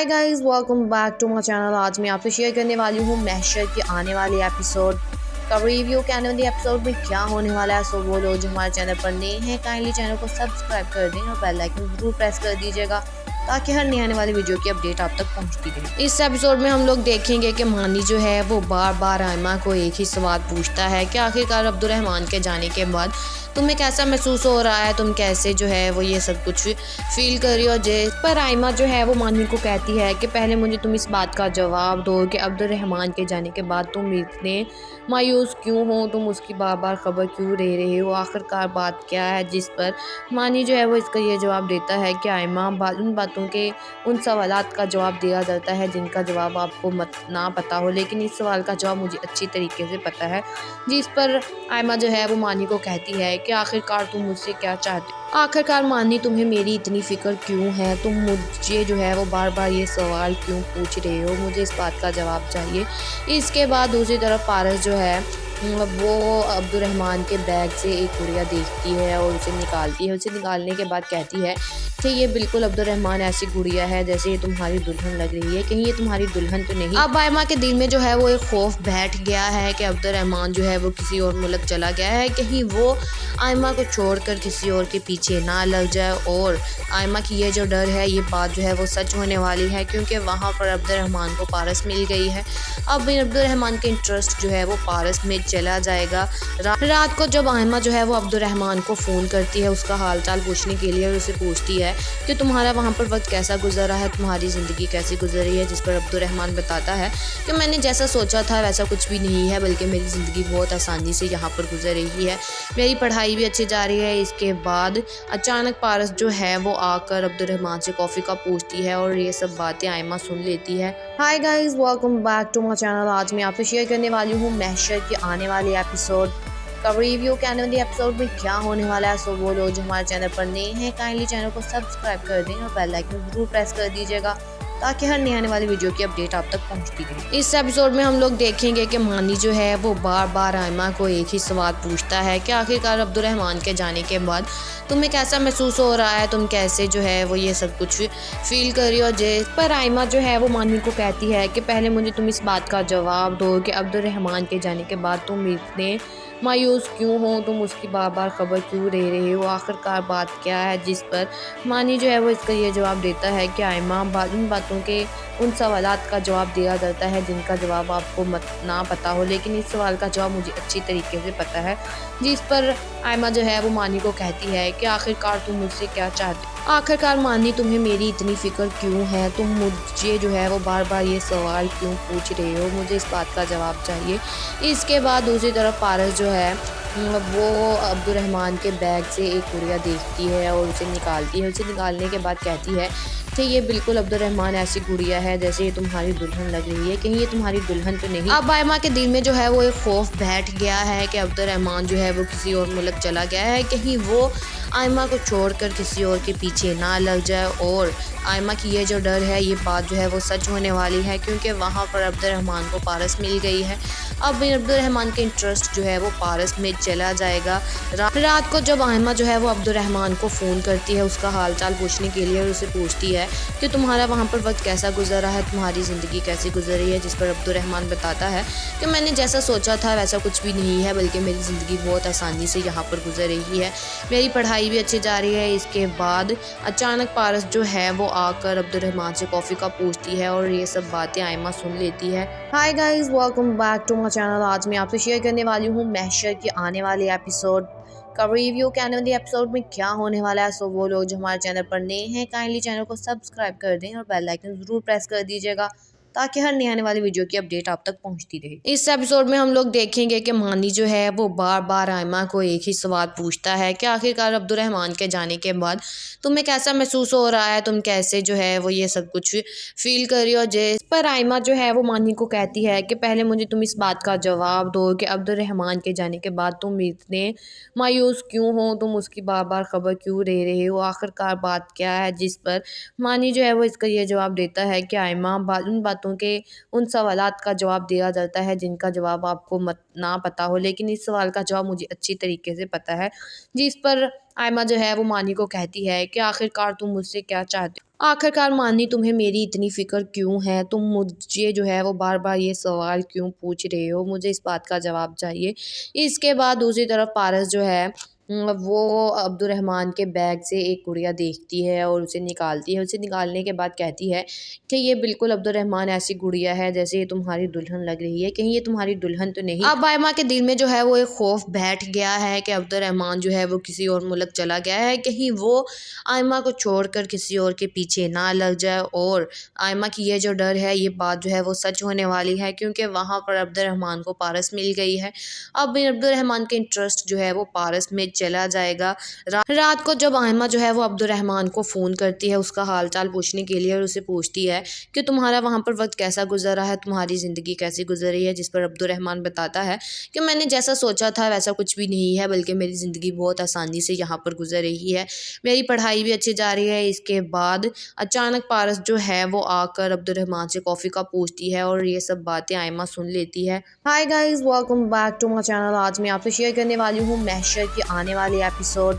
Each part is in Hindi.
Guys, welcome back to my channel. आज मैं आपसे शेयर करने वाली हूँ महशर के आने वाले एपिसोड का रिव्यू के आने वाले एपिसोड में क्या होने वाला है। सो वो लोग जो हमारे चैनल पर नए हैं, काइंडली चैनल को सब्सक्राइब कर दें और बेल आइकन जरूर प्रेस कर दीजिएगा ताकि हर नए आने वाली वीडियो की अपडेट आप तक पहुंचती रहे। इस एपिसोड में हम लोग देखेंगे कि मानी जो है वो बार बार आयमा को एक ही सवाल पूछता है कि आखिरकार अब्दुर्रहमान के जाने के बाद तुम्हें कैसा महसूस हो रहा है, तुम कैसे जो है वो ये सब कुछ फील कर रही हो। जिस पर आयमा जो है वो मानी को कहती है कि पहले मुझे तुम इस बात का जवाब दो कि अब्दुर्रहमान के जाने के बाद तुम इतने मायूस क्यों हो, तुम उसकी बार बार खबर क्यों ले रहे हो, आखिरकार बात क्या है। जिस पर मानी जो है वो इसका ये जवाब देता है कि आयमा उन बातों के उन सवालात का जवाब दिया जाता है जिनका जवाब आपको ना पता हो, लेकिन इस सवाल का जवाब मुझे अच्छी तरीके से पता है। जिस पर आयमा जो है वो मानी को कहती है कि आखिरकार तुम मुझसे क्या चाहते हो, आखिरकार मानी तुम्हें मेरी इतनी फिक्र क्यों है, तुम मुझे जो है वो बार बार ये सवाल क्यों पूछ रहे हो, मुझे इस बात का जवाब चाहिए। इसके बाद दूसरी तरफ पारस जो है वो अब्दुर्रहमान के बैग से एक गुड़िया देखती है और उसे निकालती है। उसे निकालने के बाद कहती है कि ये बिल्कुल अब्दुर्रहमान ऐसी गुड़िया है जैसे ये तुम्हारी दुल्हन लग रही है, कहीं ये तुम्हारी दुल्हन तो नहीं। अब आयमा के दिल में जो है वो एक खौफ बैठ गया है कि अब्दुर्रहमान जो है वो किसी और मुल्क चला गया है, कहीं वो आयमा को छोड़कर किसी और के पीछे ना लग जाए। और आयमा की ये जो डर है, ये बात जो है वो सच होने वाली है, क्योंकि वहाँ पर अब्दुर्रहमान को पारस मिल गई है। अब अब्दुर्रहमान के इंटरेस्ट जो है वो पारस में चला जाएगा। रात को जब आयमा जो है वो अब्दुर्रहमान को फ़ोन करती है उसका हाल चाल पूछने के लिए और उसे पूछती है कि तुम्हारा वहाँ पर वक्त कैसा गुजरा है, तुम्हारी ज़िंदगी कैसी गुजरी है। जिस पर अब्दुर्रहमान बताता है कि मैंने जैसा सोचा था वैसा कुछ भी नहीं है, बल्कि मेरी ज़िंदगी बहुत आसानी से यहाँ पर गुजर रही है, मेरी पढ़ाई भी अच्छी जा रही है। इसके बाद अचानक पारस जो है वो आकर अब्दुर्रहमान से कॉफ़ी का पूछती है और ये सब बातें आयमा सुन लेती है। Hi guys, welcome back to my channel. आज मैं आपसे शेयर करने वाली हूँ महशर के आने वाले एपिसोड का रिव्यू के आने वाले एपिसोड में क्या होने वाला है। सो वो लोग जो हमारे चैनल पर नए हैं, काइंडली चैनल को सब्सक्राइब कर दें और बेल आइकन जरूर प्रेस कर दीजिएगा ताकि हर नए आने वाली वीडियो की अपडेट आप तक पहुंचती रहे। इस एपिसोड में हम लोग देखेंगे कि मानी जो है वो बार बार आयमा को एक ही सवाल पूछता है कि आखिरकार अब्दुर्रहमान के जाने के बाद तुम्हें कैसा महसूस हो रहा है, तुम कैसे जो है वो ये सब कुछ फील कर रही हो। जिस पर आयमा जो है वो मानी को कहती है कि पहले मुझे तुम इस बात का जवाब दो कि अब्दुर्रहमान के जाने के बाद तुम इतने मायूस क्यों हो, तुम उसकी बार बार खबर क्यों ले रहे हो, आखिरकार बात क्या है। जिस पर मानी जो है वो इसका ये जवाब देता है कि आयमा उन बातों के उन सवालात का जवाब दिया जाता है जिनका जवाब आपको ना पता हो, लेकिन इस सवाल का जवाब मुझे अच्छी तरीके से पता है। जिस पर आयमा जो है वो मानी को कहती है कि आखिरकार तुम मुझसे क्या चाहते हो, आखिरकार मानी तुम्हें मेरी इतनी फिक्र क्यों है, तुम मुझे जो है वो बार बार ये सवाल क्यों पूछ रहे हो, मुझे इस बात का जवाब चाहिए। इसके बाद दूसरी तरफ पारस जो है वो अब्दुर्रहमान के बैग से एक गुड़िया देखती है और उसे निकालती है। उसे निकालने के बाद कहती है कि ये बिल्कुल अब्दुर्रहमान ऐसी गुड़िया है जैसे ये तुम्हारी दुल्हन लग रही है, कहीं ये तुम्हारी दुल्हन तो नहीं। अब आयमा के दिल में जो है वो एक खौफ बैठ गया है कि अब्दुर्रहमान जो है वो किसी और मुल्क चला गया है, कहीं वो आयमा को छोड़कर किसी और के पीछे ना लग जाए। और आयमा की ये जो डर है, ये बात जो है वो सच होने वाली है, क्योंकि वहाँ पर अब्दुर्रहमान को पारस मिल गई है। अब अब्दुर्रहमान के इंटरेस्ट जो है वो पारस में चला जाएगा। रात को जब आयमा जो है वो अब्दुर्रहमान को फ़ोन करती है उसका हाल चाल पूछने के लिए और उसे पूछती है कि तुम्हारा वहाँ पर वक्त कैसा गुजरा है, तुम्हारी ज़िंदगी कैसी गुजर रही है। जिस पर अब्दुर्रहमान बताता है कि मैंने जैसा सोचा था वैसा कुछ भी नहीं है, बल्कि मेरी ज़िंदगी बहुत आसानी से यहाँ पर गुजर रही है, मेरी पढ़ाई भी अच्छी जा रही है। इसके बाद अचानक पारस जो है वो आकर अब्दुर्रहमान से कॉफ़ी का पूछती है और ये सब बातें आयमा सुन लेती है। Hi guys, welcome back to my channel. आज मैं आपसे शेयर करने वाली हूँ महशर के आने वाले एपिसोड का रिव्यू के आने वाले एपिसोड में क्या होने वाला है। सो वो लोग जो हमारे चैनल पर नए हैं, काइंडली चैनल को सब्सक्राइब कर दें और बेल आइकन जरूर प्रेस कर दीजिएगा ताकि हर नए आने वाली वीडियो की अपडेट आप तक पहुंचती रहे। इस एपिसोड में हम लोग देखेंगे कि मानी जो है वो बार बार आयमा को एक ही सवाल पूछता है कि आखिरकार अब्दुर्रहमान के जाने के बाद तुम्हें कैसा महसूस हो रहा है, तुम कैसे जो है वो ये सब कुछ फील कर रही हो। जिस पर आयमा जो है वो मानी को कहती है कि पहले मुझे तुम इस बात का जवाब दो कि अब्दुर्रहमान के जाने के बाद तुम इतने मायूस क्यों हो, तुम उसकी बार बार खबर क्यों ले रहे हो, आखिरकार बात क्या है। जिस पर मानी जो है वो इसका ये जवाब देता है कि आयमा उन बातों बातों के उन सवालात का जवाब दिया जाता है जिनका जवाब आपको मत ना पता हो, लेकिन इस सवाल का जवाब मुझे अच्छी तरीके से पता है। जिस पर आयमा जो है वो मानी को कहती है कि आखिरकार तुम मुझसे क्या चाहते हो। आखिरकार मानी, तुम्हें मेरी इतनी फ़िक्र क्यों है? तुम मुझे जो है वो बार-बार ये सवाल क्यों पूछ रहे हो? मुझे इस बात का जवाब चाहिए। इसके बाद दूसरी तरफ पारस जो है वो अब्दुर्रहमान के बैग से एक गुड़िया देखती है और उसे निकालती है। उसे निकालने के बाद कहती है कि ये बिल्कुल अब्दुर्रहमान ऐसी गुड़िया है जैसे ये तुम्हारी दुल्हन लग रही है, कहीं ये तुम्हारी दुल्हन तो नहीं? अब आयमा के दिल में जो है वो एक खौफ बैठ गया है कि अब्दुर्रहमान जो है वो किसी और मुल्क चला गया है, कहीं वो आयमा को छोड़कर किसी और के पीछे ना लग जाए। और आयमा की ये जो डर है, ये बात जो है वो सच होने वाली है, क्योंकि वहाँ पर अब्दुर्रहमान को पारस मिल गई है। अब अब्दुर्रहमान के इंटरेस्ट जो है वो पारस में चला जाएगा। रात को जब आयमा जो है वो अब्दुर्रहमान को फ़ोन करती है उसका हाल चाल पूछने के लिए और उसे पूछती है कि तुम्हारा वहाँ पर वक्त कैसा गुजर रहा है, तुम्हारी ज़िंदगी कैसी गुजर रही है, जिस पर अब्दुर्रहमान बताता है कि मैंने जैसा सोचा था वैसा कुछ भी नहीं है, बल्कि मेरी ज़िंदगी बहुत आसानी से यहाँ पर गुजर रही है, मेरी पढ़ाई भी अच्छी जा रही है। इसके बाद अचानक पारस जो है वो आकर अब्दुर्रहमान से कॉफ़ी का पूछती है और ये सब बातें आयमा सुन लेती है। Hi guys, welcome back to my channel. आज मैं आपसे शेयर करने वाली हूँ महशर के आने वाले एपिसोड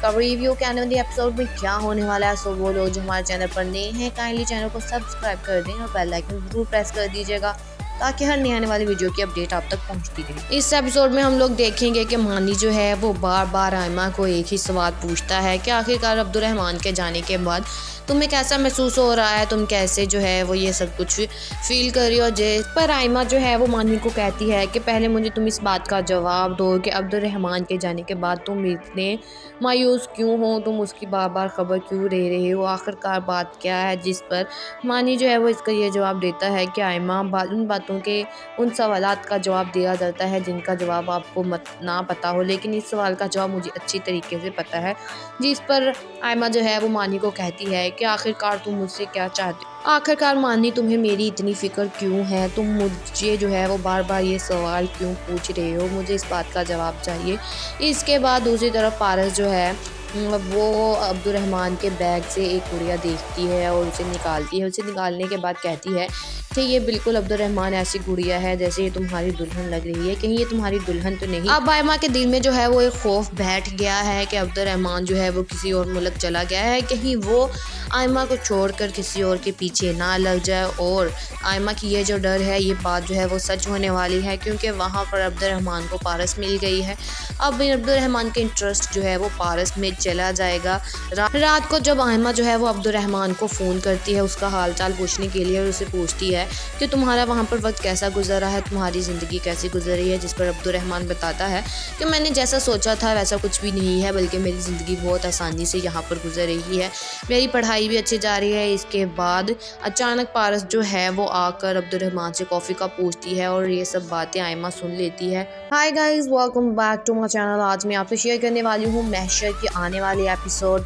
का रिव्यू के आने वाले एपिसोड में क्या होने वाला है। सो वो लोग जो हमारे चैनल पर नए हैं काइंडली चैनल को सब्सक्राइब कर दें और बेल आइकन जरूर प्रेस कर दीजिएगा ताकि हर नए आने वाली वीडियो की अपडेट आप तक पहुंचती रहे। इस एपिसोड में हम लोग देखेंगे कि मानी जो है वो बार बार आयमा को एक ही सवाल पूछता है कि आखिरकार अब्दुर्रहमान के जाने के बाद तुम्हें कैसा महसूस हो रहा है, तुम कैसे जो है वो ये सब कुछ फील कर रही हो। जिस पर आयमा जो है वो मानी को कहती है कि पहले मुझे तुम इस बात का जवाब दो कि अब्दुर्रहमान के जाने के बाद तुम इतने मायूस क्यों हो, तुम उसकी बार बार खबर क्यों ले रहे हो, आखिरकार बात क्या है। जिस पर मानी जो है वो इसका ये जवाब देता है कि आयमा उन बातों के उन सवालात का जवाब दिया जाता है जिनका जवाब आपको ना पता हो, लेकिन इस सवाल का जवाब मुझे अच्छी तरीके से पता है। जिस पर आयमा जो है वो मानी को कहती है कि आखिरकार तुम मुझसे क्या चाहते हो। आखिरकार मानी, तुम्हें मेरी इतनी फ़िक्र क्यों है? तुम मुझे जो है वो बार बार ये सवाल क्यों पूछ रहे हो? मुझे इस बात का जवाब चाहिए। इसके बाद दूसरी तरफ पारस जो है वो अब्दुर्रहमान के बैग से एक गुड़िया देखती है और उसे निकालती है। उसे निकालने के बाद कहती है कि ये बिल्कुल अब्दुर्रहमान ऐसी गुड़िया है जैसे ये तुम्हारी दुल्हन लग रही है, कहीं ये तुम्हारी दुल्हन तो नहीं? अब आयमा के दिल में जो है वो एक खौफ बैठ गया है कि अब्दुर्रहमान जो है वो किसी और मुल्क चला गया है, कहीं वो आयमा को छोड़कर किसी और के पीछे ना लग जाए। और आयमा की ये जो डर है, ये बात जो है वो सच होने वाली है, क्योंकि वहाँ पर अब्दुर्रहमान को पारस मिल गई है। अब अब्दुर्रहमान के इंटरेस्ट जो है वो पारस में चला जाएगा। रात को जब आयमा जो है वो अब्दुर्रहमान को फ़ोन करती है उसका हाल चाल पूछने के लिए और उसे पूछती है कि तुम्हारा वहाँ पर वक्त कैसा गुजर रहा है, तुम्हारी ज़िंदगी कैसी गुजर रही है। जिस पर अब्दुर्रहमान बताता है कि मैंने जैसा सोचा था वैसा कुछ भी नहीं है, बल्कि मेरी ज़िंदगी बहुत आसानी से यहाँ पर गुजर रही है, मेरी पढ़ाई भी अच्छी जा रही है। इसके बाद अचानक पारस जो है वो आकर अब्दुर्रहमान से कॉफ़ी का पूछती है और ये सब बातें आयमा सुन लेती है। Hi guys, welcome back to my channel. आज मैं आपसे शेयर करने वाली हूँ महशर के आने वाले एपिसोड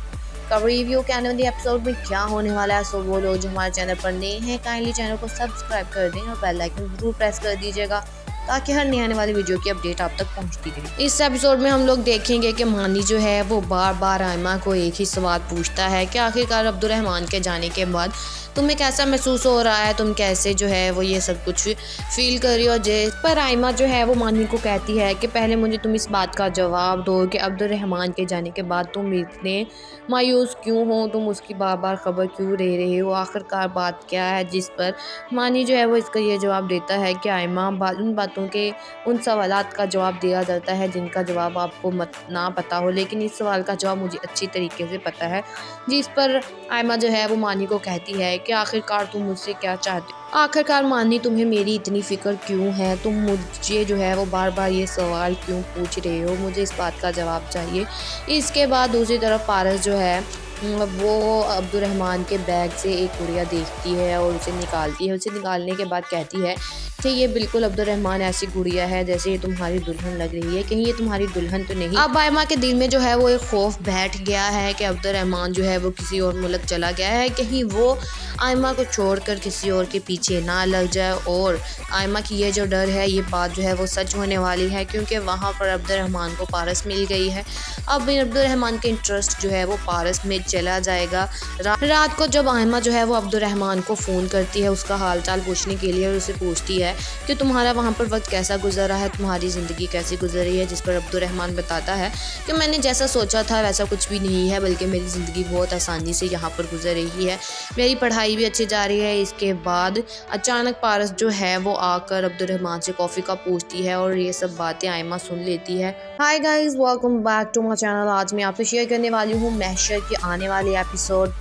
का रिव्यू के आने वाले एपिसोड में क्या होने वाला है। सो वो लोग जो हमारे चैनल पर नए हैं काइंडली चैनल को सब्सक्राइब कर दें और बेल आइकन जरूर प्रेस कर दीजिएगा ताकि हर नए आने वाली वीडियो की अपडेट आप तक पहुंचती रहे। इस एपिसोड में हम लोग देखेंगे कि मानी जो है वो बार बार आयमा को एक ही सवाल पूछता है कि आखिरकार अब्दुर्रहमान के जाने के बाद तुम्हें कैसा महसूस हो रहा है, तुम कैसे जो है वो ये सब कुछ फील कर रही हो। जिस पर आयमा जो है वो मानी को कहती है कि पहले मुझे तुम इस बात का जवाब दो कि अब्दुर्रहमान के जाने के बाद तुम इतने मायूस क्यों हो, तुम उसकी बार बार खबर क्यों ले रहे हो, आखिरकार बात क्या है। जिस पर मानी जो है वो इसका ये जवाब देता है कि आयमा उन बातों के उन सवालात का जवाब दिया जाता है जिनका जवाब आपको ना पता हो, लेकिन इस सवाल का जवाब मुझे अच्छी तरीके से पता है। जिस पर आयमा जो है वो मानी को कहती है कि आखिरकार तुम मुझसे क्या चाहते हो। आखिरकार मानी, तुम्हें मेरी इतनी फ़िक्र क्यों है? तुम मुझे जो है वो बार बार ये सवाल क्यों पूछ रहे हो? मुझे इस बात का जवाब चाहिए। इसके बाद दूसरी तरफ पारस जो है वो अब्दुर्रहमान के बैग से एक गुड़िया देखती है और उसे निकालती है। उसे निकालने के बाद कहती है कि ये बिल्कुल अब्दुर्रहमान ऐसी गुड़िया है जैसे ये तुम्हारी दुल्हन लग रही है, कहीं ये तुम्हारी दुल्हन तो नहीं। अब आयमा के दिल में जो है वो एक खौफ बैठ गया है कि अब्दुर्रहमान जो है वो किसी और मुल्क चला गया है, कहीं वो आयमा को छोड़कर किसी और के पीछे ना लग जाए। और आयमा की ये जो डर है, ये बात जो है वो सच होने वाली है, क्योंकि वहाँ पर अब्दुर्रहमान को पारस मिल गई है। अब अब्दुर्रहमान का इंटरेस्ट जो है वो पारस में चला जाएगा। रात को जब आयमा जो है वो अब्दुर्रहमान को फ़ोन करती है उसका हाल चाल पूछने के लिए, और उसे पूछती है कि तुम्हारा वहाँ पर वक्त कैसा गुजरा है, तुम्हारी ज़िंदगी कैसी गुजरी है, जिस पर अब्दुर्रहमान बताता है कि मैंने जैसा सोचा था वैसा कुछ भी नहीं है, बल्कि मेरी ज़िंदगी बहुत आसानी से यहाँ पर गुजर रही है, मेरी पढ़ाई भी अच्छी जा रही है। इसके बाद अचानक पारस जो है वो आकर अब्दुर्रहमान से कॉफ़ी का पूछती है, और ये सब बातें आयमा सुन लेती है। Hi guys, welcome back to my channel. आज मैं आपसे शेयर करने वाली हूँ महशर के आने वाले एपिसोड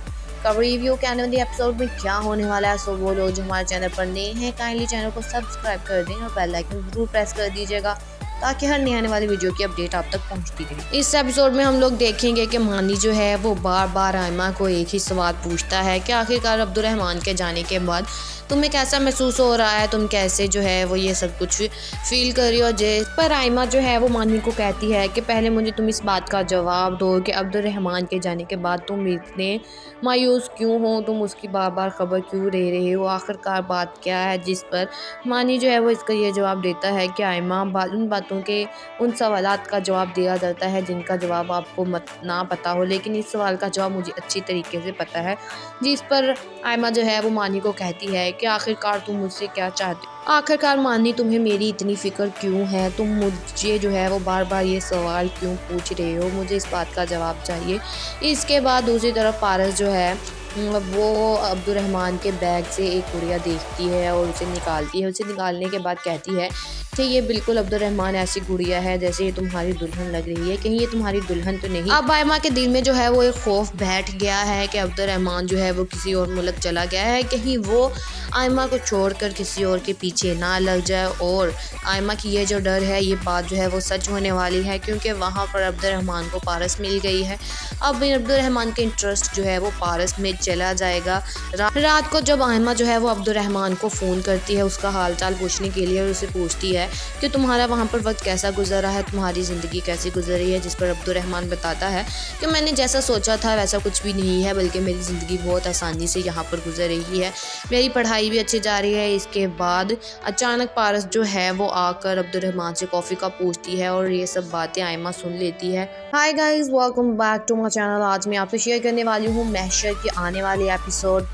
का रिव्यू के आने वाले एपिसोड में क्या होने वाला है। सो वो लोग जो हमारे चैनल पर नए हैं काइंडली चैनल को सब्सक्राइब कर दें और बेल आइकन जरूर प्रेस कर दीजिएगा, ताकि हर नए आने वाली वीडियो की अपडेट आप तक पहुंचती रहे। इस एपिसोड में हम लोग देखेंगे कि मानी जो है वो बार बार आयमा को एक ही सवाल पूछता है कि आखिरकार अब्दुर्रहमान के जाने के बाद तुम्हें कैसा महसूस हो रहा है, तुम कैसे जो है वो ये सब कुछ फील कर रही हो। जिस पर आयमा जो है वो मानी को कहती है कि पहले मुझे तुम इस बात का जवाब दो कि अब्दुर्रहमान के जाने के बाद तुम इतने मायूस क्यों हो, तुम उसकी बार बार खबर क्यों ले रहे हो, आखिरकार बात क्या है। जिस पर मानी जो है वो इसका ये जवाब देता है कि आयमा उन बातों के उन सवालात का जवाब दिया जाता है जिनका जवाब आपको ना पता हो, लेकिन इस सवाल का जवाब मुझे अच्छी तरीके से पता है। जिस पर आयमा जो है वो मानी को कहती है कि आखिरकार तुम मुझसे क्या चाहते हो, आखिरकार मानी तुम्हें मेरी इतनी फ़िक्र क्यों है, तुम मुझे जो है वो बार बार ये सवाल क्यों पूछ रहे हो, मुझे इस बात का जवाब चाहिए। इसके बाद दूसरी तरफ पारस जो है वो अब्दुर्रहमान के बैग से एक गुड़िया देखती है और उसे निकालती है। उसे निकालने के बाद कहती है कि ये बिल्कुल अब्दुर्रहमान ऐसी गुड़िया है जैसे ये तुम्हारी दुल्हन लग रही है, कहीं ये तुम्हारी दुल्हन तो नहीं। अब आयमा के दिल में जो है वो एक खौफ बैठ गया है कि अब्दुर्रहमान जो है वो किसी और मुल्क चला गया है, कहीं वो आयमा को छोड़कर किसी और के पीछे ना लग जाए। और आयमा की ये जो डर है, ये बात जो है वो सच होने वाली है, क्योंकि वहाँ पर अब्दुर्रहमान को पारस मिल गई है। अब अब्दुर्रहमान का इंटरेस्ट जो है वो पारस में चला जाएगा। रात को जब आयमा जो है वो अब्दुर्रहमान को फ़ोन करती है उसका हाल चाल पूछने के लिए, और उसे पूछती है कि तुम्हारा वहाँ पर वक्त कैसा गुजरा है, तुम्हारी ज़िंदगी कैसी गुजरी है, जिस पर अब्दुर्रहमान बताता है कि मैंने जैसा सोचा था वैसा कुछ भी नहीं है, बल्कि मेरी ज़िंदगी बहुत आसानी से यहाँ पर गुजर रही है, मेरी पढ़ाई भी अच्छी जा रही है। इसके बाद अचानक पारस जो है वो आकर अब्दुर्रहमान से कॉफ़ी का पूछती है, और ये सब बातें आयमा सुन लेती है। Hi guys, welcome back to my channel. आज मैं आपसे शेयर करने वाली हूँ महशर के आने वाले एपिसोड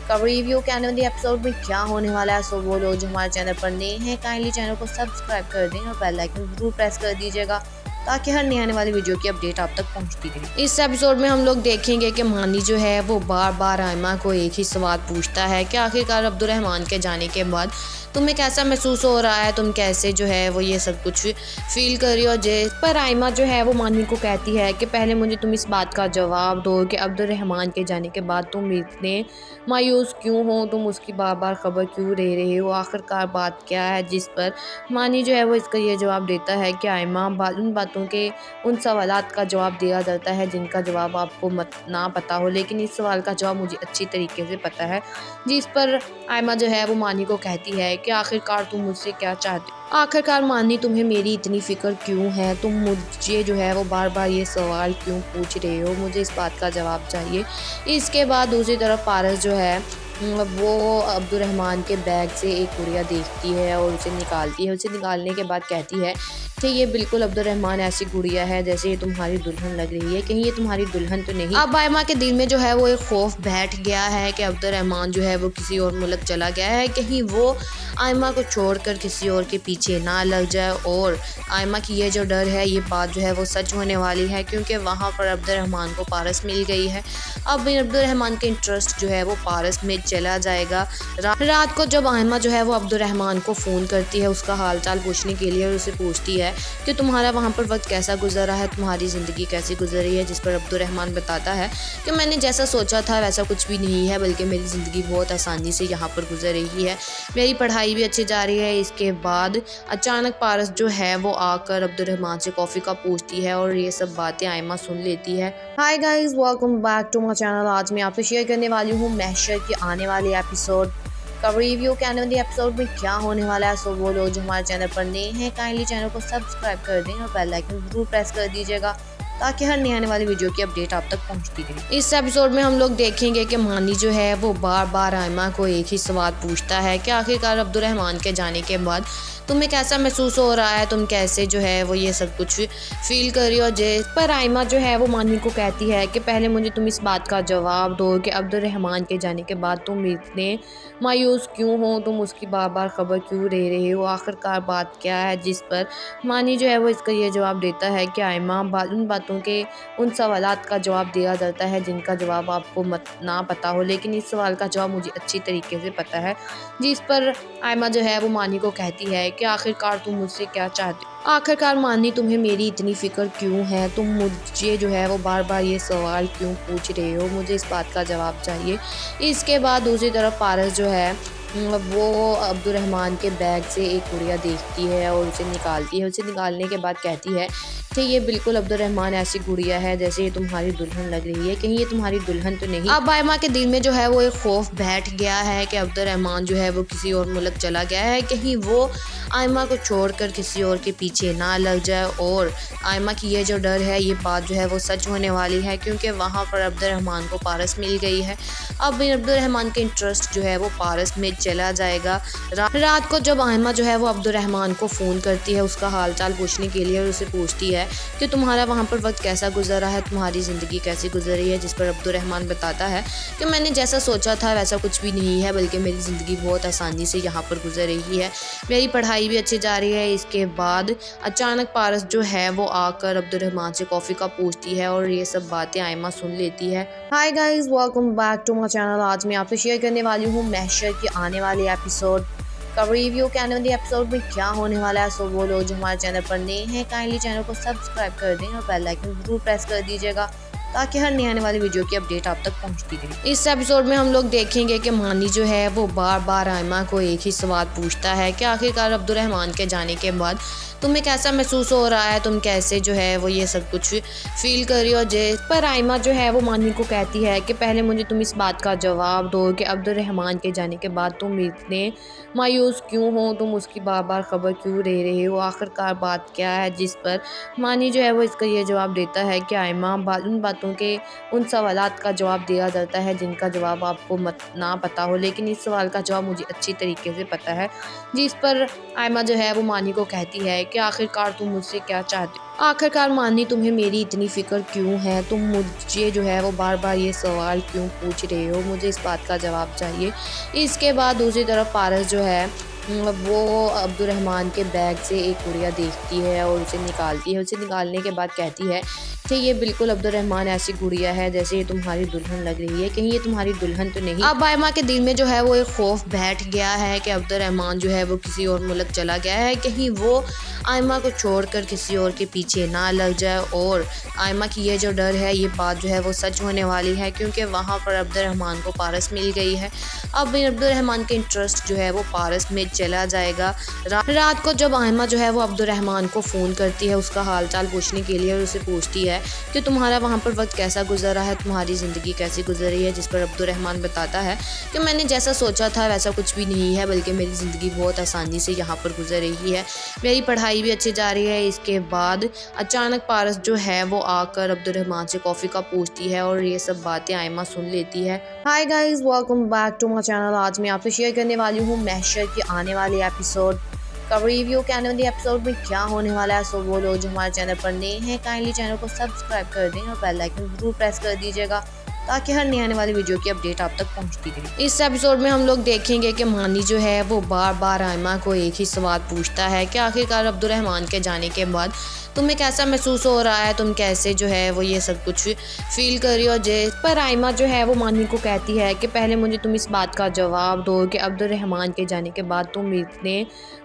का रिव्यू के आने वाले एपिसोड में क्या होने वाला है। सो वो लोग जो हमारे चैनल पर नए हैं काइंडली चैनल को सब्सक्राइब कर दें और बेल आइकन जरूर प्रेस कर दीजिएगा, ताकि हर नए आने वाली वीडियो की अपडेट आप तक पहुंचती रहे। इस एपिसोड में हम लोग देखेंगे कि मानी जो है वो बार बार आयमा को एक ही सवाल पूछता है कि आखिरकार अब्दुर्रहमान के जाने के बाद तुम्हें कैसा महसूस हो रहा है, तुम कैसे जो है वो ये सब कुछ फील कर रही हो। जिस पर आयमा जो है वो मानी को कहती है कि पहले मुझे तुम इस बात का जवाब दो कि अब्दुर्रहमान के जाने के बाद तुम इतने मायूस क्यों हो, तुम उसकी बार बार खबर क्यों ले रहे हो, आखिरकार बात क्या है। जिस पर मानी जो है वो इसका ये जवाब देता है कि आयमा उन बातों के उन सवालात का जवाब दिया जाता है जिनका जवाब आपको ना पता हो, लेकिन इस सवाल का जवाब मुझे अच्छी तरीके से पता है। जिस पर आयमा जो है वो मानी को कहती है कि आखिरकार तुम मुझसे क्या चाहते हो, आखिरकार मानी तुम्हें मेरी इतनी फ़िक्र क्यों है, तुम मुझे जो है वो बार बार ये सवाल क्यों पूछ रहे हो, मुझे इस बात का जवाब चाहिए। इसके बाद दूसरी तरफ पारस जो है वो अब्दुर्रहमान के बैग से एक गुड़िया देखती है और उसे निकालती है। उसे निकालने के बाद कहती है कि ये बिल्कुल अब्दुर्रहमान ऐसी गुड़िया है जैसे ये तुम्हारी दुल्हन लग रही है, कहीं ये तुम्हारी दुल्हन तो नहीं। अब आयमा के दिल में जो है वो एक खौफ बैठ गया है कि अब्दुर्रहमान जो है वो किसी और मुल्क चला गया है, कहीं वो आयमा को छोड़कर किसी और के पीछे ना लग जाए। और आयमा की ये जो डर है, ये बात जो है वो सच होने वाली है, क्योंकि वहाँ पर अब्दुर्रहमान को पारस मिल गई है। अब अब्दुर्रहमान का इंटरेस्ट जो है वो पारस में चला जाएगा। रात को जब आयमा जो है वो अब्दुर्रहमान को फ़ोन करती है उसका हाल चाल पूछने के लिए, और उसे पूछती है कि तुम्हारा वहाँ पर वक्त कैसा गुजरा है, तुम्हारी ज़िंदगी कैसी गुजरी है। जिस पर अब्दुर्रहमान बताता है कि मैंने जैसा सोचा था वैसा कुछ भी नहीं है, बल्कि मेरी ज़िंदगी बहुत आसानी से यहाँ पर गुजर रही है, मेरी पढ़ाई भी अच्छी जा रही है। इसके बाद अचानक पारस जो है वो आकर अब्दुर्रहमान से कॉफ़ी का पूछती है, और ये सब बातें आयमा सुन लेती है। Hi guys, welcome back to my channel. आज मैं आपसे शेयर करने वाली हूँ महशर के आने वाले एपिसोड का रिव्यू के आने वाले एपिसोड में क्या होने वाला है। सो वो लोग जो हमारे चैनल पर नए हैं काइंडली चैनल को सब्सक्राइब कर दें और बेल आइकन जरूर प्रेस कर दीजिएगा ताकि हर नए आने वाली वीडियो की अपडेट आप तक पहुंचती रहे। इस एपिसोड में हम लोग देखेंगे कि मानी जो है वो बार बार आयमा को एक ही सवाल पूछता है कि आखिरकार अब्दुर्रहमान के जाने के बाद तुम्हें कैसा महसूस हो रहा है, तुम कैसे जो है वो ये सब कुछ फील कर रही हो। जिस पर आयमा जो है वो मानी को कहती है कि पहले मुझे तुम इस बात का जवाब दो कि अब्दुर्रहमान के जाने के बाद तुम इतने मायूस क्यों हो, तुम उसकी बार बार खबर क्यों ले रहे हो, आखिरकार बात क्या है। जिस पर मानी जो है वो इसका ये जवाब देता है कि आयमा उन बातों के उन सवालात का जवाब दिया जाता है जिनका जवाब आपको ना पता हो, लेकिन इस सवाल का जवाब मुझे अच्छी तरीके से पता है। जिस पर आयमा जो है वो मानी को कहती है कि आखिरकार तुम मुझसे क्या चाहते हो, आखिरकार मानी तुम्हें मेरी इतनी फ़िक्र क्यों है, तुम मुझे जो है वो बार बार ये सवाल क्यों पूछ रहे हो, मुझे इस बात का जवाब चाहिए। इसके बाद दूसरी तरफ पारस जो है वो अब्दुर्रहमान के बैग से एक गुड़िया देखती है और उसे निकालती है। उसे निकालने के बाद कहती है कि ये बिल्कुल अब्दुर्रहमान ऐसी गुड़िया है जैसे ये तुम्हारी दुल्हन लग रही है, कहीं ये तुम्हारी दुल्हन तो नहीं। अब आयमा के दिल में जो है वो एक खौफ बैठ गया है कि अब्दुर्रहमान जो है वो किसी और मुल्क चला गया है, कहीं वो आयमा को छोड़कर किसी और के पीछे ना लग जाए। और आयमा की ये जो डर है, ये बात जो है वो सच होने वाली है, क्योंकि वहाँ पर अब्दुर्रहमान को पारस मिल गई है। अब अब्दुर्रहमान के इंटरेस्ट जो है वो पारस में चला जाएगा। रात को जब आयमा जो है वो अब्दुर्रहमान को फ़ोन करती है उसका हाल चाल पूछने के लिए और उसे पूछती है कि तुम्हारा वहाँ पर वक्त कैसा गुजरा है, तुम्हारी ज़िंदगी कैसी गुजर रही है। जिस पर अब्दुर्रहमान बताता है कि मैंने जैसा सोचा था वैसा कुछ भी नहीं है, बल्कि मेरी ज़िंदगी बहुत आसानी से यहाँ पर गुजर रही है, मेरी पढ़ाई भी अच्छी जा रही है। इसके बाद अचानक पारस जो है वो आकर अब्दुर्रहमान से कॉफ़ी का पूछती है और ये सब बातें आयमा सुन लेती है। Hi guys, welcome back to my channel. आज मैं आपसे शेयर करने वाली हूँ महशर के आने वाले एपिसोड का रिव्यू के आने वाले एपिसोड में क्या होने वाला है। सो वो लोग जो हमारे चैनल पर नए हैं काइंडली चैनल को सब्सक्राइब कर दें और बेल आइकन जरूर प्रेस कर दीजिएगा ताकि हर नए आने वाली वीडियो की अपडेट आप तक पहुंचती रहे। इस एपिसोड में हम लोग देखेंगे कि मानी जो है वो बार बार आयमा को एक ही सवाल पूछता है कि आखिरकार अब्दुर्रहमान के जाने के बाद तुम्हें कैसा महसूस हो रहा है, तुम कैसे जो है वो ये सब कुछ फील कर रही हो। जिस पर आयमा जो है वो मानी को कहती है कि पहले मुझे तुम इस बात का जवाब दो कि अब्दुर्रहमान के जाने के बाद तुम इतने मायूस क्यों हो, तुम उसकी बार बार खबर क्यों ले रहे हो, आखिरकार बात क्या है। जिस पर मानी जो है वो इसका ये जवाब देता है कि आयमा उन बातों के उन सवालात का जवाब दिया जाता है जिनका जवाब आपको ना पता हो, लेकिन इस सवाल का जवाब मुझे अच्छी तरीके से पता है। जिस पर आयमा जो है वो मानी को कहती है कि आखिरकार तुम मुझसे क्या चाहते हो, आखिरकार मानी तुम्हें मेरी इतनी फ़िक्र क्यों है, तुम मुझे जो है वो बार बार ये सवाल क्यों पूछ रहे हो, मुझे इस बात का जवाब चाहिए। इसके बाद दूसरी तरफ पारस जो है वो अब्दुर्रहमान के बैग से एक गुड़िया देखती है और उसे निकालती है। उसे निकालने के बाद कहती है कि ये बिल्कुल अब्दुर्रहमान ऐसी गुड़िया है जैसे ये तुम्हारी दुल्हन लग रही है, कहीं ये तुम्हारी दुल्हन तो नहीं। अब आयमा के दिल में जो है वो एक खौफ बैठ गया है कि अब्दुर्रहमान जो है वो किसी और मुल्क चला गया है, कहीं वो आयमा को छोड़कर किसी और के पीछे ना लग जाए। और आयमा की ये जो डर है, ये बात जो है वो सच होने वाली है, क्योंकि वहाँ पर अब्दुर्रहमान को पारस मिल गई है। अब अब्दुर्रहमान के इंटरेस्ट जो है वो पारस में चला जाएगा। रात को जब आयमा जो है वो अब्दुर्रहमान को फ़ोन करती है उसका हाल चाल पूछने के लिए और उसे पूछती है कि तुम्हारा वहाँ पर वक्त कैसा गुजरा है, तुम्हारी ज़िंदगी कैसी गुजर रही है। जिस पर अब्दुर्रहमान बताता है कि मैंने जैसा सोचा था वैसा कुछ भी नहीं है, बल्कि मेरी ज़िंदगी बहुत आसानी से यहाँ पर गुजर रही है, मेरी पढ़ाई भी अच्छी जा रही है। इसके बाद अचानक पारस जो है वो आकर अब्दुर्रहमान से कॉफ़ी का पूछती है और ये सब बातें आयमा सुन लेती है। Hi guys, welcome back to my channel. आज मैं आपसे शेयर करने वाली हूँ महशर के आने वाले एपिसोड का रिव्यू के आने वाले एपिसोड में क्या होने वाला है। सो वो लोग जो हमारे चैनल पर नए हैं काइंडली चैनल को सब्सक्राइब कर दें और बेल आइकन जरूर प्रेस कर दीजिएगा ताकि हर नए आने वाली वीडियो की अपडेट आप तक पहुंचती रहे। इस एपिसोड में हम लोग देखेंगे कि मानी जो है वो बार बार आयमा को एक ही सवाल पूछता है कि आखिरकार अब्दुर्रहमान के जाने के बाद तुम्हें कैसा महसूस हो रहा है, तुम कैसे जो है वो ये सब कुछ फील कर रही हो। जिस पर आयमा जो है वो मानी को कहती है कि पहले मुझे तुम इस बात का जवाब दो कि अब्दुर्रहमान के जाने के बाद तुम इतने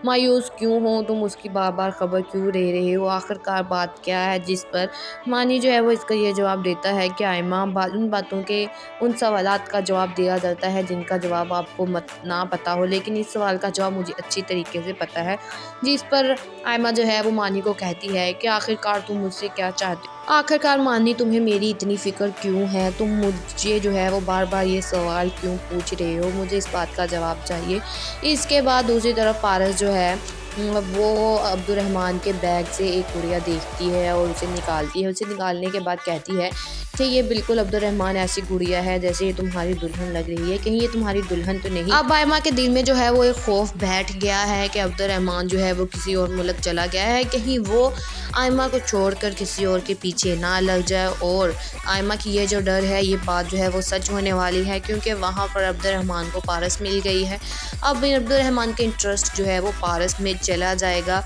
मायूस क्यों हो, तुम उसकी बार बार खबर क्यों ले रहे हो, आखिरकार बात क्या है। जिस पर मानी जो है वो इसका ये जवाब देता है कि आयमा उन बातों के उन सवालात का जवाब दिया जाता है जिनका जवाब आपको ना पता हो, लेकिन इस सवाल का जवाब मुझे अच्छी तरीके से पता है। जिस पर आयमा जो है वो मानी को कहती है कि आखिरकार तुम मुझसे क्या चाहते हो, आखिरकार मानी तुम्हें मेरी इतनी फ़िक्र क्यों है? तुम मुझे जो है वो बार-बार ये सवाल क्यों पूछ रहे हो? मुझे इस बात का जवाब चाहिए। इसके बाद दूसरी तरफ पारस जो है वो अब्दुर्रहमान के बैग से एक गुड़िया देखती है और उसे निकालती है। उसे निकालने के बाद कहती है कि ये बिल्कुल अब्दुर्रहमान ऐसी गुड़िया है जैसे ये तुम्हारी दुल्हन लग रही है, कहीं ये तुम्हारी दुल्हन तो नहीं? अब आयमा के दिल में जो है वो एक खौफ बैठ गया है कि अब्दुर्रहमान जो है वो किसी और मुल्क चला गया है, कहीं वो आयमा को छोड़कर किसी और के पीछे ना लग जाए। और आयमा की ये जो डर है, ये बात जो है वो सच होने वाली है, क्योंकि वहाँ पर अब्दुर्रहमान को पारस मिल गई है। अब अब्दुर्रहमान के इंटरेस्ट जो है वो पारस में चला जाएगा।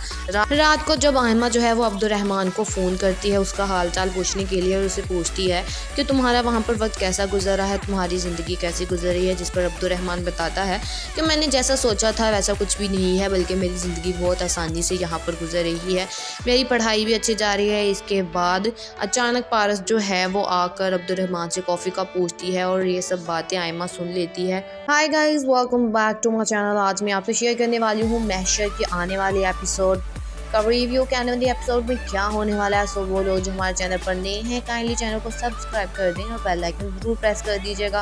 रात को जब आयमा जो है वो अब्दुर्रहमान को फ़ोन करती है उसका हाल चाल पूछने के लिए और उसे पूछती है कि तुम्हारा वहाँ पर वक्त कैसा गुजर रहा है, तुम्हारी ज़िंदगी कैसी गुजर रही है, जिस पर अब्दुर्रहमान बताता है कि मैंने जैसा सोचा था वैसा कुछ भी नहीं है, बल्कि मेरी ज़िंदगी बहुत आसानी से यहाँ पर गुजर रही है, मेरी पढ़ाई भी अच्छी जा रही है। इसके बाद अचानक पारस जो है वो आकर अब्दुर्रहमान से कॉफ़ी का पूछती है और ये सब बातें आयमा सुन लेती है। Hi guys, welcome back to my channel. आज मैं आपसे शेयर करने वाली हूँ महशर के आने वाले एपिसोड का रिव्यू के आने वाले एपिसोड में क्या होने वाला है। सो वो लोग जो हमारे चैनल पर नए हैं काइंडली चैनल को सब्सक्राइब कर दें और बेल आइकन जरूर प्रेस कर दीजिएगा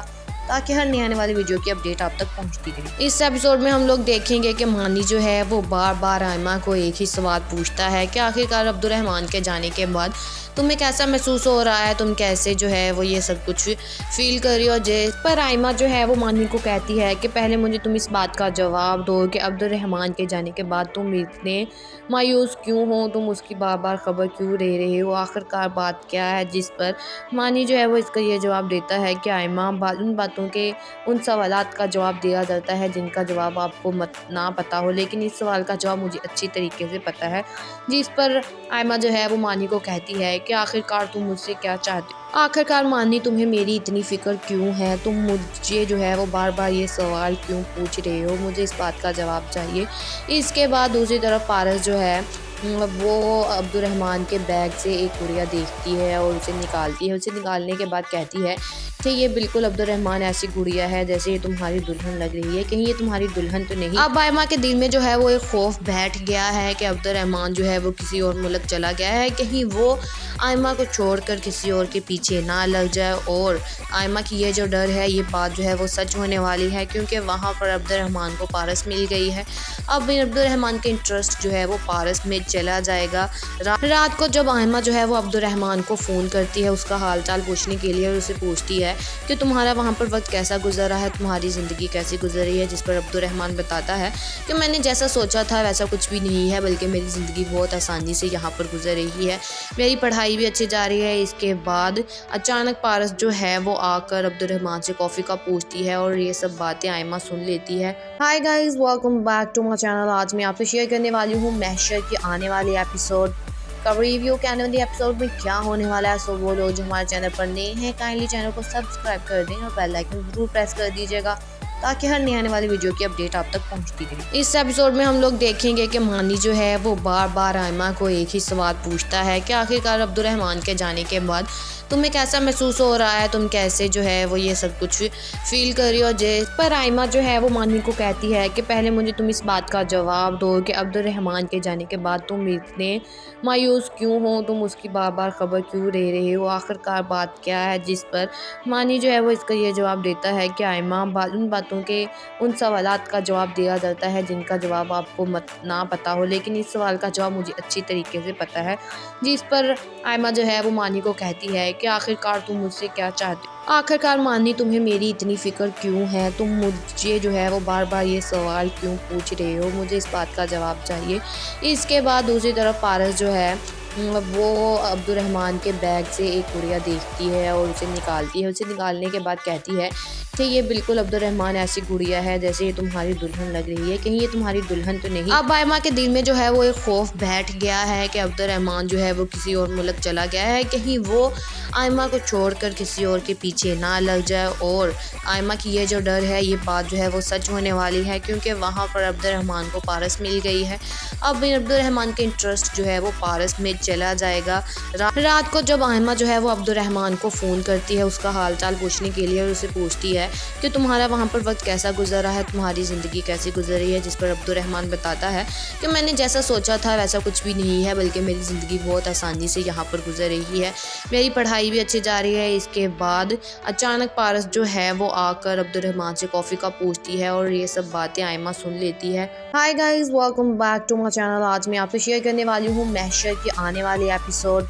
ताकि हर नए आने वाली वीडियो की अपडेट आप तक पहुंचती रहे। इस एपिसोड में हम लोग देखेंगे कि मानी जो है वो बार बार आयमा को एक ही सवाल पूछता है कि आखिरकार अब्दुर्रहमान के जाने के बाद तुम्हें कैसा महसूस हो रहा है, तुम कैसे जो है वो ये सब कुछ फील कर रही हो। जिस पर आयमा जो है वो मानी को कहती है कि पहले मुझे तुम इस बात का जवाब दो कि अब्दुर्रहमान के जाने के बाद तुम इतने मायूस क्यों हो, तुम उसकी बार बार खबर क्यों ले रहे हो, आखिरकार बात क्या है। जिस पर मानी जो है वो इसका ये जवाब देता है कि आयमा उन बातों के उन सवालात का जवाब दिया जाता है जिनका जवाब आपको ना पता हो, लेकिन इस सवाल का जवाब मुझे अच्छी तरीके से पता है। जिस पर आयमा जो है वो मानी को कहती है कि आखिरकार तुम मुझसे क्या चाहते हो? आखिरकार मानी तुम्हें मेरी इतनी फ़िक्र क्यों है? तुम मुझे जो है वो बार बार ये सवाल क्यों पूछ रहे हो? मुझे इस बात का जवाब चाहिए। इसके बाद दूसरी तरफ पारस जो है वो अब्दुर्रहमान के बैग से एक गुड़िया देखती है और उसे निकालती है। उसे निकालने के बाद कहती है कि ये बिल्कुल अब्दुर्रहमान ऐसी गुड़िया है जैसे ये तुम्हारी दुल्हन लग रही है, कहीं ये तुम्हारी दुल्हन तो नहीं? अब आयमा के दिल में जो है वो एक खौफ बैठ गया है कि अब्दुर्रहमान जो है वो किसी और मुल्क चला गया है, कहीं वो आयमा को छोड़कर किसी और के पीछे ना लग जाए। और आयमा की ये जो डर है, ये बात जो है वो सच होने वाली है, क्योंकि वहाँ पर अब्दुर्रहमान को पारस मिल गई है। अब अब्दुर्रहमान के इंटरेस्ट जो है वो पारस में चला जाएगा। रात को जब आयमा जो है वो अब्दुर्रहमान को फ़ोन करती है उसका हाल चाल पूछने के लिए और उसे पूछती है कि तुम्हारा वहाँ पर वक्त कैसा गुजर रहा है, तुम्हारी ज़िंदगी कैसी गुजर रही है। जिस पर अब्दुर्रहमान बताता है कि मैंने जैसा सोचा था वैसा कुछ भी नहीं है, बल्कि मेरी ज़िंदगी बहुत आसानी से यहाँ पर गुजर रही है, मेरी पढ़ाई भी अच्छी जा रही है। इसके बाद अचानक पारस जो है वो आकर अब्दुर्रहमान से कॉफ़ी का पूछती है और ये सब बातें आयमा सुन लेती है। Hi guys, welcome back to my channel. आज मैं आपसे शेयर करने वाली हूँ महशर के आने वाले एपिसोड का रिव्यू के आने वाले एपिसोड में क्या होने वाला है। सो वो लोग जो हमारे चैनल पर नए हैं काइंडली चैनल को सब्सक्राइब कर दें और बेल आइकन जरूर प्रेस कर दीजिएगा ताकि हर नए आने वाली वीडियो की अपडेट आप तक पहुंचती रहे। इस एपिसोड में हम लोग देखेंगे कि मानी जो है वो बार बार आयमा को एक ही सवाल पूछता है कि आखिरकार अब्दुर्रहमान के जाने के बाद तुम्हें कैसा महसूस हो रहा है, तुम कैसे जो है वो ये सब कुछ फील कर रही हो। जिस पर आयमा जो है वो मानी को कहती है कि पहले मुझे तुम इस बात का जवाब दो कि अब्दुर्रहमान के जाने के बाद तुम इतने मायूस क्यों हो, तुम उसकी बार बार खबर क्यों ले रहे हो, आखिरकार बात क्या है। जिस पर मानी जो है वो इसका ये जवाब देता है कि आयमा उन बातों के उन सवालात का जवाब दिया जाता है जिनका जवाब आपको ना पता हो, लेकिन इस सवाल का जवाब मुझे अच्छी तरीके से पता है। जिस पर आयमा जो है वो मानी को कहती है कि आखिरकार तुम मुझसे क्या चाहते हो? आखिरकार मानी तुम्हें मेरी इतनी फ़िक्र क्यों है? तुम मुझे जो है वो बार बार ये सवाल क्यों पूछ रहे हो? मुझे इस बात का जवाब चाहिए। इसके बाद दूसरी तरफ पारस जो है वो अब्दुर्रहमान के बैग से एक गुड़िया देखती है और उसे निकालती है। उसे निकालने के बाद कहती है कि ये बिल्कुल अब्दुर्रहमान ऐसी गुड़िया है जैसे ये तुम्हारी दुल्हन लग रही है, कहीं ये तुम्हारी दुल्हन तो नहीं? अब आयमा के दिल में जो है वो एक खौफ बैठ गया है कि अब्दुर्रहमान जो है वो किसी और मुल्क चला गया है, कहीं वो आयमा को छोड़कर किसी और के पीछे ना लग जाए। और आयमा की ये जो डर है, ये बात जो है वो सच होने वाली है, क्योंकि वहाँ पर अब्दुर्रहमान को पारस मिल गई है। अब अब्दुर्रहमान के इंटरेस्ट जो है वो पारस में चला जाएगा। रात को जब आयमा जो है वो अब्दुर्रहमान को फ़ोन करती है उसका हाल चाल पूछने के लिए और उसे पूछती है कि तुम्हारा वहाँ पर वक्त कैसा गुजर रहा है, तुम्हारी ज़िंदगी कैसी गुजर रही है, जिस पर अब्दुर्रहमान बताता है कि मैंने जैसा सोचा था वैसा कुछ भी नहीं है, बल्कि मेरी ज़िंदगी बहुत आसानी से यहाँ पर गुजर रही है, मेरी पढ़ाई भी अच्छी जा रही है। इसके बाद अचानक पारस जो है वो आकर अब्दुर्रहमान से कॉफ़ी का पूछती है और ये सब बातें आयमा सुन लेती है। Hi guys, welcome back to my channel. आज मैं आपसे शेयर करने वाली हूँ महशर के आने वाले एपिसोड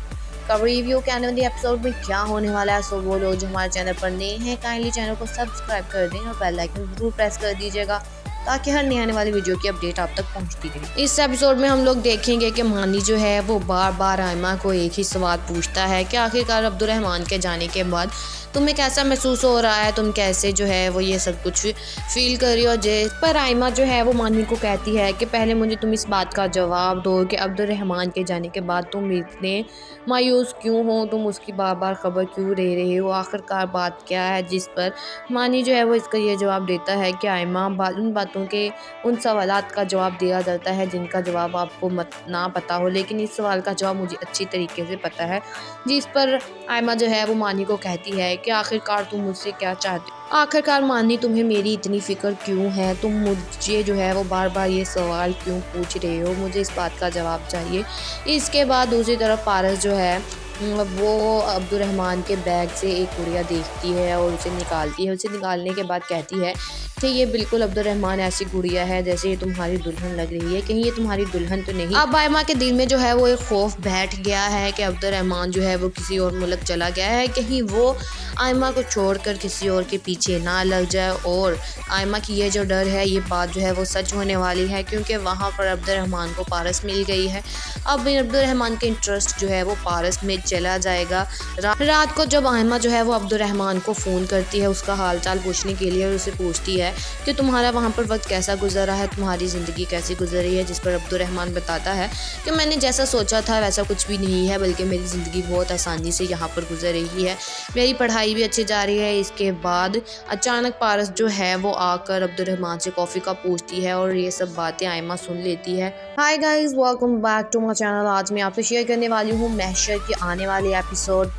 का रिव्यू। के आने वाले एपिसोड में क्या होने वाला है, सो वो लोग जो हमारे चैनल पर नए हैं काइंडली चैनल को सब्सक्राइब कर दें और बेल आइकन जरूर प्रेस कर दीजिएगा ताकि हर नए आने वाली वीडियो की अपडेट आप तक पहुंचती रहे। इस एपिसोड में हम लोग देखेंगे कि मानी जो है वो बार बार आयमा को एक ही सवाल पूछता है कि आखिरकार अब्दुर्रहमान के जाने के बाद तुम्हें कैसा महसूस हो रहा है, तुम कैसे जो है वो ये सब कुछ फील कर रही हो। जिस पर आयमा जो है वो मानी को कहती है कि पहले मुझे तुम इस बात का जवाब दो कि अब्दुर्रहमान के जाने के बाद तुम इतने मायूस क्यों हो, तुम उसकी बार बार खबर क्यों ले रहे हो, आखिरकार बात क्या है। जिस पर मानी जो है वो इसका ये जवाब देता है कि आयमा उन बातों के उन सवालात का जवाब दिया जाता है जिनका जवाब आपको ना पता हो, लेकिन इस सवाल का जवाब मुझे अच्छी तरीके से पता है। जिस पर आयमा जो है वो मानी को कहती है कि आखिरकार तुम मुझसे क्या चाहते हो, आखिरकार मानी तुम्हें मेरी इतनी फिक्र क्यों है, तुम मुझे जो है वो बार बार ये सवाल क्यों पूछ रहे हो, मुझे इस बात का जवाब चाहिए। इसके बाद दूसरी तरफ पारस जो है वो अब्दुर्रहमान के बैग से एक गुड़िया देखती है और उसे निकालती है। उसे निकालने के बाद कहती है कि ये बिल्कुल अब्दुर्रहमान ऐसी गुड़िया है जैसे ये तुम्हारी दुल्हन लग रही है, कहीं ये तुम्हारी दुल्हन तो नहीं। अब आयमा के दिल में जो है वो एक खौफ बैठ गया है कि अब्दुर्रहमान जो है वो किसी और मुल्क चला गया है, कहीं वो आयमा को छोड़कर किसी और के पीछे ना लग जाए। और आयमा की ये जो डर है, ये बात जो है वो सच होने वाली है, क्योंकि वहाँ पर अब्दुर्रहमान को पारस मिल गई है। अब अब्दुर्रहमान के इंटरेस्ट जो है वो पारस में चला जाएगा। रात को जब आयमा जो है वो अब्दुर्रहमान को फ़ोन करती है उसका हाल चाल पूछने के लिए और उसे पूछती है कि तुम्हारा वहाँ पर वक्त कैसा गुजर रहा है, तुम्हारी ज़िंदगी कैसी गुजर रही है, जिस पर अब्दुर्रहमान बताता है कि मैंने जैसा सोचा था वैसा कुछ भी नहीं है, बल्कि मेरी ज़िंदगी बहुत आसानी से यहाँ पर गुजर रही है, मेरी पढ़ाई भी अच्छी जा रही है। इसके बाद अचानक पारस जो है वो आकर अब्दुर्रहमान से कॉफ़ी का पूछती है और ये सब बातें आयमा सुन लेती है। Hi guys, welcome back to my channel. आज मैं आपसे शेयर करने वाली हूँ महशर के आने वाले एपिसोड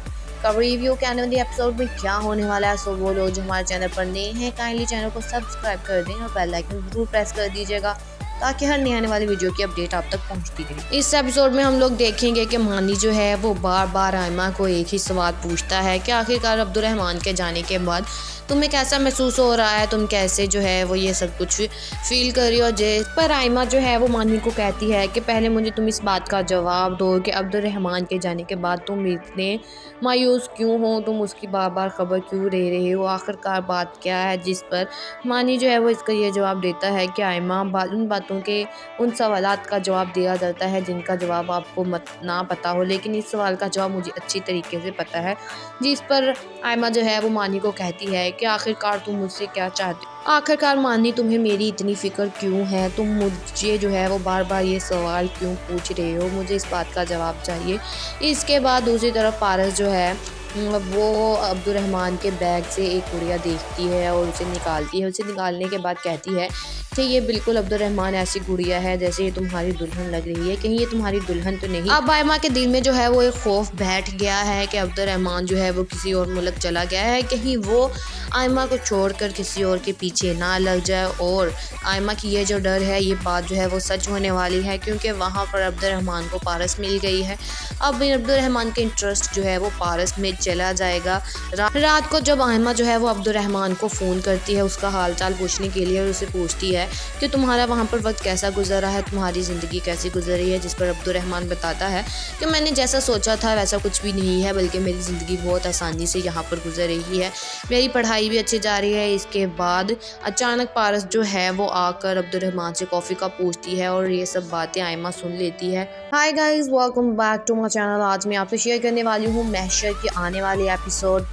का रिव्यू। के आने वाले एपिसोड में क्या होने वाला है, सो वो लोग जो हमारे चैनल पर नए हैं काइंडली चैनल को सब्सक्राइब कर दें और बेल आइकन जरूर प्रेस कर दीजिएगा ताकि हर नए आने वाली वीडियो की अपडेट आप तक पहुंचती रहे। इस एपिसोड में हम लोग देखेंगे कि मानी जो है वो बार बार आयमा को एक ही सवाल पूछता है कि आखिरकार अब्दुर्रहमान के जाने के बाद तुम्हें कैसा महसूस हो रहा है, तुम कैसे जो है वो ये सब कुछ फील कर रही हो। जिस पर आयमा जो है वो मानी को कहती है कि पहले मुझे तुम इस बात का जवाब दो कि अब्दुर्रहमान के जाने के बाद तुम इतने मायूस क्यों हो, तुम उसकी बार बार खबर क्यों ले रहे हो, आखिरकार बात क्या है। जिस पर मानी जो है वो इसका ये जवाब देता है कि आयमा उन बातों के उन सवालात का जवाब दिया जाता है जिनका जवाब आपको ना पता हो, लेकिन इस सवाल का जवाब मुझे अच्छी तरीके से पता है। जिस पर आयमा जो है वो मानी को कहती है कि आखिरकार तुम मुझसे क्या चाहते हो, आखिरकार मानी तुम्हें मेरी इतनी फिक्र क्यों है, तुम मुझे जो है वो बार बार ये सवाल क्यों पूछ रहे हो, मुझे इस बात का जवाब चाहिए। इसके बाद दूसरी तरफ पारस जो है वो अब्दुर्रहमान के बैग से एक गुड़िया देखती है और उसे निकालती है। उसे निकालने के बाद कहती है कि ये बिल्कुल अब्दुर्रहमान ऐसी गुड़िया है जैसे ये तुम्हारी दुल्हन लग रही है, कहीं ये तुम्हारी दुल्हन तो नहीं। अब आयमा के दिल में जो है वो एक खौफ बैठ गया है कि अब्दुर्रहमान जो है वो किसी और मुल्क चला गया है, कहीं वो आयमा को छोड़कर किसी और के पीछे ना लग जाए। और आयमा की ये जो डर है, ये बात जो है वो सच होने वाली है, क्योंकि वहाँ पर अब्दुर्रहमान को पारस मिल गई है। अब अब्दुर्रहमान के इंटरेस्ट जो है वो पारस में चला जाएगा। रात को जब आयमा जो है वो अब्दुर्रहमान को फ़ोन करती है उसका हाल चाल पूछने के लिए और उसे पूछती है कि तुम्हारा वहाँ पर वक्त कैसा गुजर रहा है, तुम्हारी ज़िंदगी कैसी गुजर रही है। जिस पर अब्दुर्रहमान बताता है कि मैंने जैसा सोचा था वैसा कुछ भी नहीं है, बल्कि मेरी ज़िंदगी बहुत आसानी से यहाँ पर गुजर रही है, मेरी पढ़ाई भी अच्छी जा रही है। इसके बाद अचानक पारस जो है वो आकर अब्दुर्रहमान से कॉफ़ी का पूछती है और ये सब बातें आयमा सुन लेती है। Hi guys, welcome back to my channel. आज मैं आपसे शेयर करने वाली हूँ महशर के आने वाले एपिसोड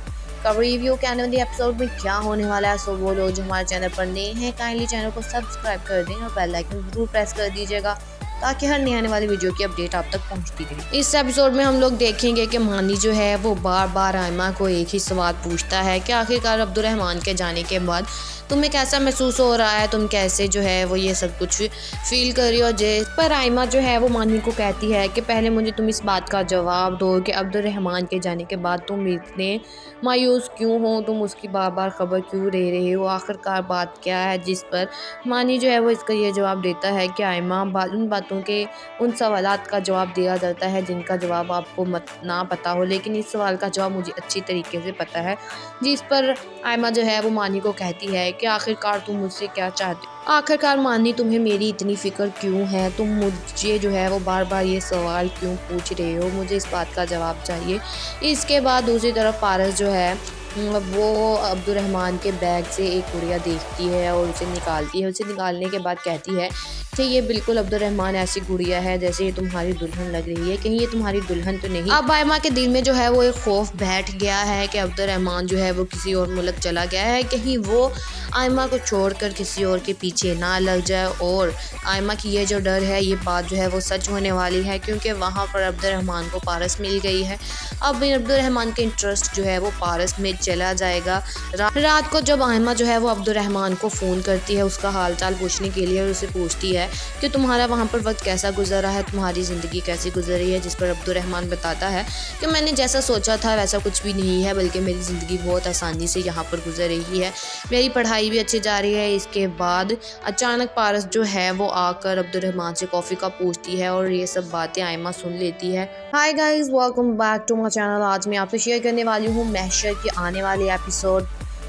का रिव्यू। के आने वाले एपिसोड में क्या होने वाला है, सो वो लोग जो हमारे चैनल पर नए हैं काइंडली चैनल को सब्सक्राइब कर दें और बेल आइकन जरूर प्रेस कर दीजिएगा ताकि हर नई आने वाली वीडियो की अपडेट आप तक पहुंचती रहे। इस एपिसोड में हम लोग देखेंगे कि मानी जो है वो बार बार आयमा को एक ही सवाल पूछता है कि आखिरकार अब्दुर्रहमान के जाने के बाद तुम्हें कैसा महसूस हो रहा है, तुम कैसे जो है वो ये सब कुछ फील कर रही हो। जिस पर आयमा जो है वो मानी को कहती है कि पहले मुझे तुम इस बात का जवाब दो कि अब्दुर्रहमान के जाने के बाद तुम इतने मायूस क्यों हो, तुम उसकी बार बार खबर क्यों ले रहे हो, आखिरकार बात क्या है। जिस पर मानी जो है वो इसका ये जवाब देता है कि आयमा उन बातों के उन सवालात का जवाब दिया जाता है जिनका जवाब आपको ना पता हो, लेकिन इस सवाल का जवाब मुझे अच्छी तरीके से पता है। जिस पर आयमा जो है वो मानी को कहती है कि आखिरकार तुम मुझसे क्या चाहते हो, आखिरकार मानी तुम्हें मेरी इतनी फ़िक्र क्यों है, तुम मुझे जो है वो बार बार ये सवाल क्यों पूछ रहे हो, मुझे इस बात का जवाब चाहिए। इसके बाद दूसरी तरफ पारस जो है वो अब्दुर्रहमान के बैग से एक गुड़िया देखती है और उसे निकालती है। उसे निकालने के बाद कहती है कि ये बिल्कुल अब्दुर्रहमान ऐसी गुड़िया है जैसे ये तुम्हारी दुल्हन लग रही है, कहीं ये तुम्हारी दुल्हन तो नहीं। अब आयमा के दिल में जो है वो एक खौफ बैठ गया है कि अब्दुर्रहमान जो है वो किसी और मुल्क चला गया है, कहीं वो आयमा को छोड़कर किसी और के पीछे ना लग जाए। और आयमा की ये जो डर है, ये बात जो है वो सच होने वाली है, क्योंकि वहाँ पर अब्दुर्रहमान को पारस मिल गई है। अब अब्दुर्रहमान के इंटरेस्ट जो है वो पारस में चला जाएगा। रात को जब आयमा जो है वो अब्दुर्रहमान को फ़ोन करती है उसका हाल चाल पूछने के लिए और उसे पूछती है कि तुम्हारा वहाँ पर वक्त कैसा गुजरा है, तुम्हारी ज़िंदगी कैसी गुजर रही है। जिस पर अब्दुर्रहमान बताता है कि मैंने जैसा सोचा था वैसा कुछ भी नहीं है, बल्कि मेरी ज़िंदगी बहुत आसानी से यहाँ पर गुजर रही है, मेरी पढ़ाई भी अच्छी जा रही है। इसके बाद अचानक पारस जो है वो आकर अब्दुर्रहमान से कॉफ़ी का पूछती है और ये सब बातें आयमा सुन लेती है। Hi guys, welcome back to my channel. आज मैं आपसे शेयर करने वाली हूँ महशर के आने वाले एपिसोड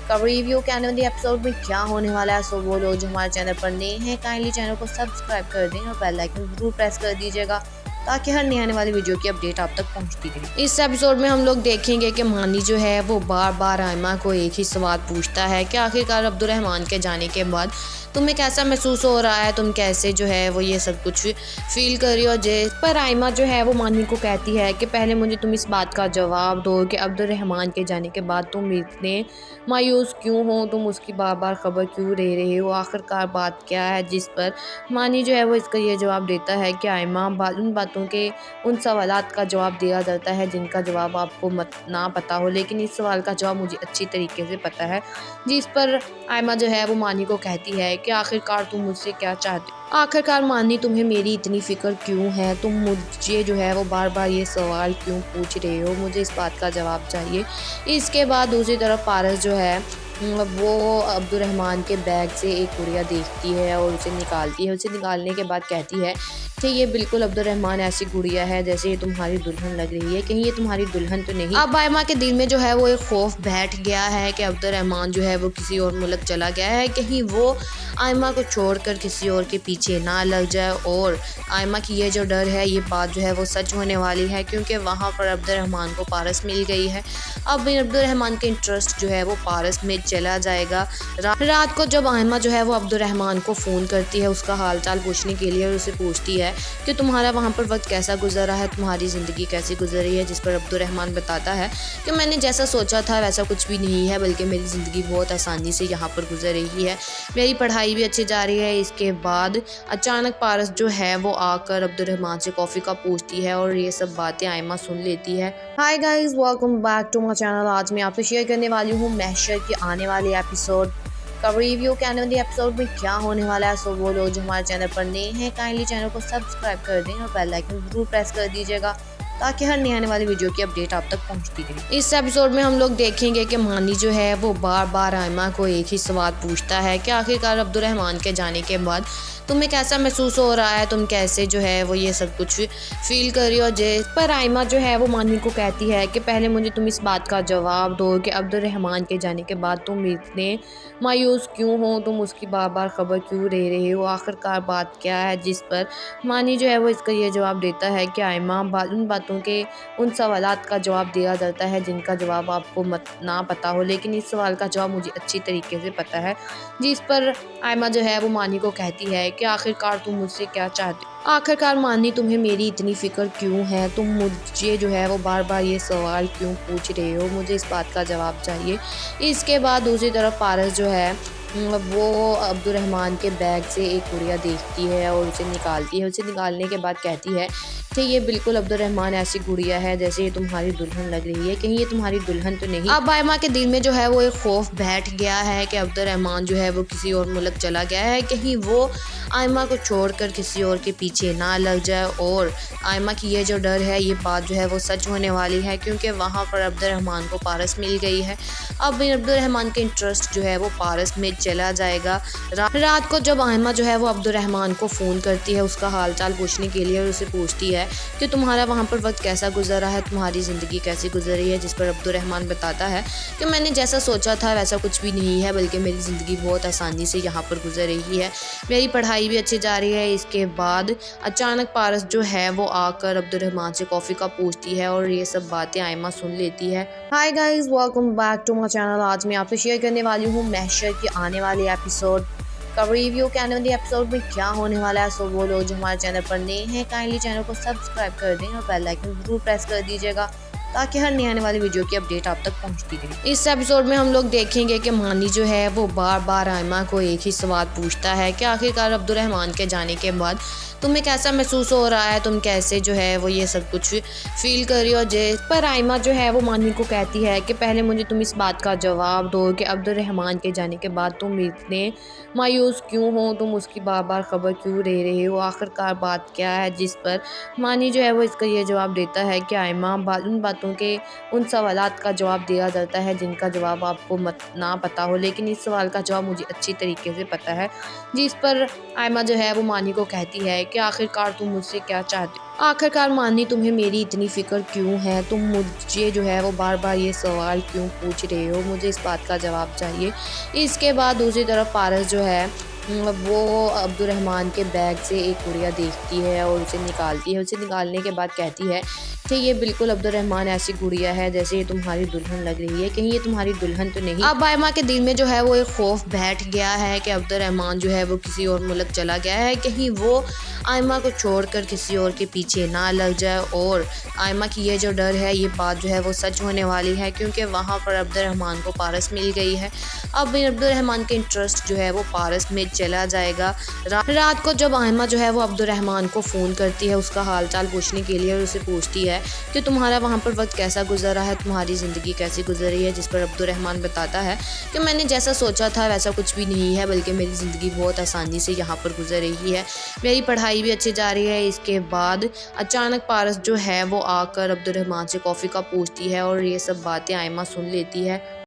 का रिव्यू के आने वाले एपिसोड में क्या होने वाला है। सो वो लोग जो हमारे चैनल पर नए हैं काइंडली चैनल को सब्सक्राइब कर दें और बेल आइकन जरूर प्रेस कर दीजिएगा ताकि हर नई आने वाली वीडियो की अपडेट आप तक पहुंचती रहे। इस एपिसोड में हम लोग देखेंगे कि मानी जो है वो बार बार आयमा को एक ही सवाल पूछता है कि आखिरकार अब्दुर्रहमान के जाने के बाद तुम्हें कैसा महसूस हो रहा है, तुम कैसे जो है वो ये सब कुछ फील कर रही हो। जिस पर आयमा जो है वो मानी को कहती है कि पहले मुझे तुम इस बात का जवाब दो कि अब्दुर्रहमान के जाने के बाद तुम इतने मायूस क्यों हो, तुम उसकी बार बार खबर क्यों ले रहे हो, आखिरकार बात क्या है। जिस पर मानी जो है वो इसका ये जवाब देता है कि आयमा उन बातों के उन सवालात का जवाब दिया जाता है जिनका जवाब आपको ना पता हो, लेकिन इस सवाल का जवाब मुझे अच्छी तरीके से पता है। जिस पर आयमा जो है वो मानी को कहती है कि आखिरकार तुम मुझसे क्या चाहते हो, आखिरकार मानी तुम्हें मेरी इतनी फ़िक्र क्यों है, तुम मुझे जो है वो बार बार ये सवाल क्यों पूछ रहे हो, मुझे इस बात का जवाब चाहिए। इसके बाद दूसरी तरफ पारस जो है वो अब्दुर्रहमान के बैग से एक गुड़िया देखती है और उसे निकालती है। उसे निकालने के बाद कहती है कि ये बिल्कुल अब्दुर्रहमान ऐसी गुड़िया है जैसे ये तुम्हारी दुल्हन लग रही है, कहीं ये तुम्हारी दुल्हन तो नहीं। अब आयमा के दिल में जो है वो एक खौफ बैठ गया है कि अब्दुर्रहमान जो है वो किसी और मुल्क चला गया है, कहीं वो आयमा को छोड़कर किसी और के पीछे ना लग जाए। और आयमा की ये जो डर है, ये बात जो है वो सच होने वाली है, क्योंकि वहाँ पर अब्दुर्रहमान को पारस मिल गई है। अब अब्दुर्रहमान के इंटरेस्ट जो है वो पारस में चला जाएगा। रात को जब आयमा जो है वो अब्दुर्रहमान को फ़ोन करती है उसका हाल चाल पूछने के लिए और उसे पूछती है कि तुम्हारा वहाँ पर वक्त कैसा गुजरा है, तुम्हारी ज़िंदगी कैसी गुजर रही है। जिस पर अब्दुर्रहमान बताता है कि मैंने जैसा सोचा था वैसा कुछ भी नहीं है, बल्कि मेरी ज़िंदगी बहुत आसानी से यहाँ पर गुजर रही है, मेरी पढ़ाई भी अच्छी जा रही है। इसके बाद अचानक पारस जो है वो आकर अब्दुर्रहमान से कॉफ़ी का पूछती है और ये सब बातें आयमा सुन लेती है। Hi guys, welcome back to my channel. आज मैं आपसे शेयर करने वाली हूँ महशर के आने वाले एपिसोड का रिव्यू के आने वाले एपिसोड में क्या होने वाला है। सो वो लोग जो हमारे चैनल पर नए हैं काइंडली चैनल को सब्सक्राइब कर दें और बेल आइकन जरूर प्रेस कर दीजिएगा ताकि हर नई आने वाली वीडियो की अपडेट आप तक पहुंचती रहे। इस एपिसोड में हम लोग देखेंगे कि मानी जो है वो बार बार आयमा को एक ही सवाल पूछता है कि आखिरकार अब्दुर्रहमान के जाने के बाद तुम्हें कैसा महसूस हो रहा है, तुम कैसे जो है वो ये सब कुछ फील कर रही हो। जिस पर आयमा जो है वो मानी को कहती है कि पहले मुझे तुम इस बात का जवाब दो कि अब्दुर्रहमान के जाने के बाद तुम इतने मायूस क्यों हो, तुम उसकी बार बार खबर क्यों ले रहे हो, आखिरकार बात क्या है। जिस पर मानी जो है वो इसका ये जवाब देता है कि आयमा उन बातों के उन सवालात का जवाब दिया जाता है जिनका जवाब आपको ना पता हो, लेकिन इस सवाल का जवाब मुझे अच्छी तरीके से पता है। जिस पर आयमा जो है वो मानी को कहती है कि आखिरकार तुम मुझसे क्या चाहते हो, आखिरकार मानी तुम्हें मेरी इतनी फ़िक्र क्यों है, तुम मुझे जो है वो बार बार ये सवाल क्यों पूछ रहे हो, मुझे इस बात का जवाब चाहिए। इसके बाद दूसरी तरफ पारस जो है वो अब्दुर्रहमान के बैग से एक गुड़िया देखती है और उसे निकालती है। उसे निकालने के बाद कहती है कि ये बिल्कुल अब्दुर्रहमान ऐसी गुड़िया है जैसे ये तुम्हारी दुल्हन लग रही है, कहीं ये तुम्हारी दुल्हन तो नहीं। अब आयमा के दिल में जो है वो एक खौफ बैठ गया है कि अब्दुर्रहमान जो है वो किसी और मुल्क चला गया है, कहीं वो आयमा को छोड़कर किसी और के पीछे ना लग जाए। और आयमा की ये जो डर है, ये बात जो है वो सच होने वाली है, क्योंकि वहाँ पर अब्दुर्रहमान को पारस मिल गई है। अब अब्दुर्रहमान के इंटरेस्ट जो है वो पारस में चला जाएगा। रात को जब आयमा जो है वो अब्दुर्रहमान को फ़ोन करती है उसका हाल चाल पूछने के लिए, और उसे पूछती है कि तुम्हारा वहाँ पर वक्त कैसा गुजरा है, तुम्हारी ज़िंदगी कैसी गुजरी है, जिस पर अब्दुर्रहमान बताता है कि मैंने जैसा सोचा था वैसा कुछ भी नहीं है, बल्कि मेरी ज़िंदगी बहुत आसानी से यहाँ पर गुजर रही है, मेरी पढ़ाई भी अच्छी जा रही है। इसके बाद अचानक पारस जो है वो आकर अब्दुर्रहमान से कॉफ़ी का पूछती है और ये सब बातें आयमा सुन लेती है। Hi guys, welcome back to my channel. आज मैं आपसे शेयर करने वाली हूँ महशर की आने वाले एपिसोड का रिव्यू। के आने वाले एपिसोड में क्या होने वाला है, सो वो लोग जो हमारे चैनल पर नए हैं काइंडली चैनल को सब्सक्राइब कर दें और बेल आइकन जरूर प्रेस कर दीजिएगा ताकि हर नए आने वाली वीडियो की अपडेट आप तक पहुंचती रहे। इस एपिसोड में हम लोग देखेंगे कि मानी जो है वो बार बार आयमा को एक ही सवाल पूछता है कि आखिरकार अब्दुर्रहमान के जाने के बाद तुम्हें कैसा महसूस हो रहा है, तुम कैसे जो है वो ये सब कुछ फील कर रही हो। जिस पर आयमा जो है वो मानी को कहती है कि पहले मुझे तुम इस बात का जवाब दो कि अब्दुर्रहमान के जाने के बाद तुम इतने मायूस क्यों हो, तुम उसकी बार बार खबर क्यों ले रहे हो, आखिरकार बात क्या है। जिस पर मानी जो है वो इसका ये जवाब देता है कि आयमा उन बातों के उन सवालात का जवाब दिया जाता है जिनका जवाब आपको मत ना पता हो, लेकिन इस सवाल का जवाब मुझे अच्छी तरीके से पता है। जिस पर आयमा जो है वो मानी को कहती है कि आखिरकार तुम मुझसे क्या चाहते हो, आखिरकार मानी तुम्हें मेरी इतनी फिक्र क्यों है, तुम मुझे जो है वो बार बार ये सवाल क्यों पूछ रहे हो, मुझे इस बात का जवाब चाहिए। इसके बाद दूसरी तरफ पारस जो है वो अब्दुर्रहमान के बैग से एक गुड़िया देखती है और उसे निकालती है। उसे निकालने के बाद कहती है कि ये बिल्कुल अब्दुर्रहमान ऐसी गुड़िया है जैसे ये तुम्हारी दुल्हन लग रही है, कहीं ये तुम्हारी दुल्हन तो नहीं। अब आयमा के दिल में जो है वो एक खौफ बैठ गया है कि अब्दुर्रहमान जो है वो किसी और मुल्क चला गया है, कहीं वो आयमा को छोड़कर किसी और के पीछे ना लग जाए। और आयमा की ये जो डर है, ये बात जो है वो सच होने वाली है, क्योंकि वहाँ पर अब्दुर्रहमान को पारस मिल गई है। अब अब्दुर्रहमान के इंटरेस्ट जो है वो पारस में चला जाएगा। रात को जब आयमा जो है वो अब्दुर्रहमान को फ़ोन करती है उसका हाल चाल पूछने के लिए, और उसे पूछती है कि तुम्हारा वहाँ पर वक्त कैसा गुजरा है, तुम्हारी ज़िंदगी कैसी गुजर रही है। जिस पर अब्दुर्रहमान बताता है कि मैंने जैसा सोचा था वैसा कुछ भी नहीं है, बल्कि मेरी ज़िंदगी बहुत आसानी से यहाँ पर गुजर रही है, मेरी पढ़ाई भी अच्छी जा रही है। इसके बाद अचानक पारस जो है वो आकर अब्दुर्रहमान से कॉफ़ी का पूछती है और ये सब बातें आयमा सुन लेती है।